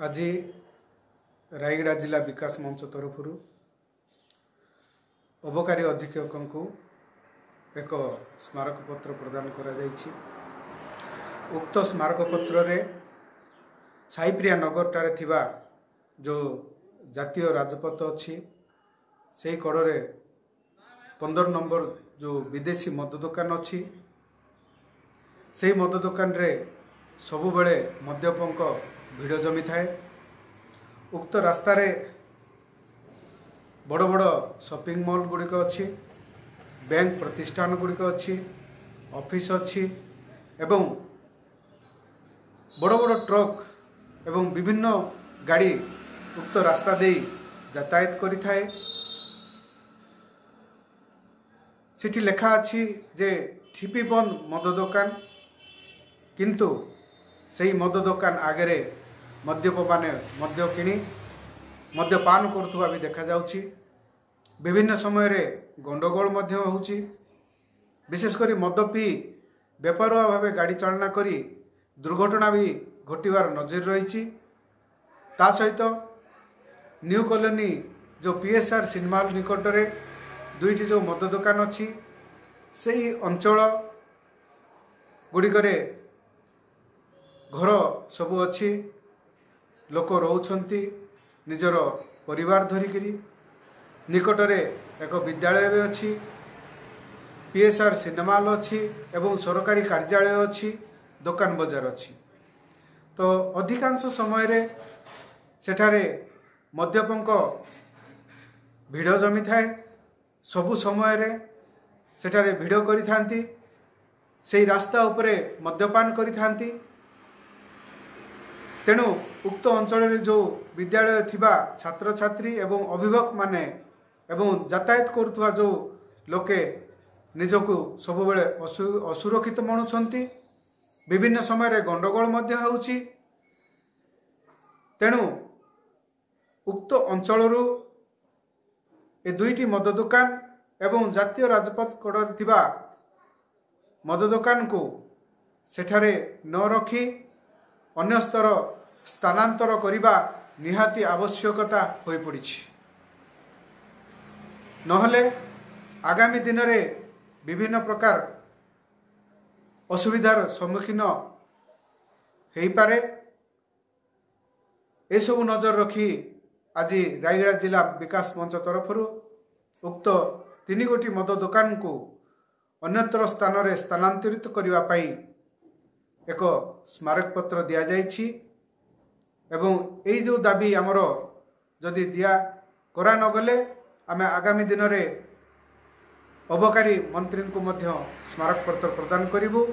आज रायगड़ा जिला विकास मंच तरफ अबकारी अधीक्षक को एक स्मारक पत्र प्रदान करा जायछि। उक्त स्मारक पत्र रे साइप्रिया नगर टारे थिबा जो जातीय राजपथ अच्छी से कड़े 15 नंबर जो विदेशी मद दुकान अच्छी से मद दुकान रे सबु बेले मद्यपंक भिड़ जमी थाए। उक्त रास्ता रे बड़ बड़ शॉपिंग मॉल गुड़िक अच्छी, बैंक प्रतिष्ठान गुड़िक अच्छी, ऑफिस अच्छी एवं बड़ बड़ ट्रक एवं विभिन्न गाड़ी उक्त रास्ता दे यातायात करि थाए। सिटी लेखा अच्छी जे ठिपी बंद मद दुकान, किंतु सही मद दुकान आगे मद्यप माने मद्य किणी मद्यपान करुवा भी देखा जाउछि। विभिन्न समय रे गंडगोल मध्य होउछि। विशेषकर मद पी बेपरुआ भावे गाड़ी चालना करी दुर्घटना भी घटिवार नजर रही। ता सहित न्यू कॉलोनी जो पीएसआर सिनेमा निकट रे दुईटी जो मद दुकान अच्छी से अंचल गुड़िकरे घर सबू अच्छी, लोक रोचंती निजर परिवार धरिकी। निकटरे एक विद्यालय भी अच्छी, पीएसआर सिनेमा हॉल अच्छी एवं सरकारी कार्यालय अच्छी, दुकान बजार अच्छी। तो अधिकांश समय रे सेठारे मद्यपंक भिड़ जमी थाए। सबु समय रे सेठारे भिड़ करि थांती, सेही रास्ता उपरे मद्यपान करि थांती। तेणु उक्त अंचल जो विद्यालय थिबा छात्र छात्री एवं अभिभावक माने एवं यातायात करुवा जो लोके निजको सब बेले असुरक्षित मनुछंती। विभिन्न समय रे गंडगोल मध्य होउछि। तेणु उक्त अंचलरू ए दुईटी मद दुकान एवं जातीय राजपथ कड़े थिबा मद दुकान को सेठारे न रखी अन्य स्तर स्थानांतर करिबा निहाती आवश्यकता होई पड़िछि। नहले आगामी दिन रे विभिन्न प्रकार असुविधार सम्मुखीन हेई पारे। ए सब नजर रखी आज रायगड़ा जिला विकास मंच तरफ उक्त 3 गोटी मद दुकान को अन्यत्र स्थान रे स्थानांतरित करिवा पई एक स्मारक पत्र दिया जाइछि। एवं यही जो दाबी आमर जदि दिया करा न गले आमे आगामी दिन रे अबकारी मंत्री को मध्य स्मारक पत्र प्रदान करिबु।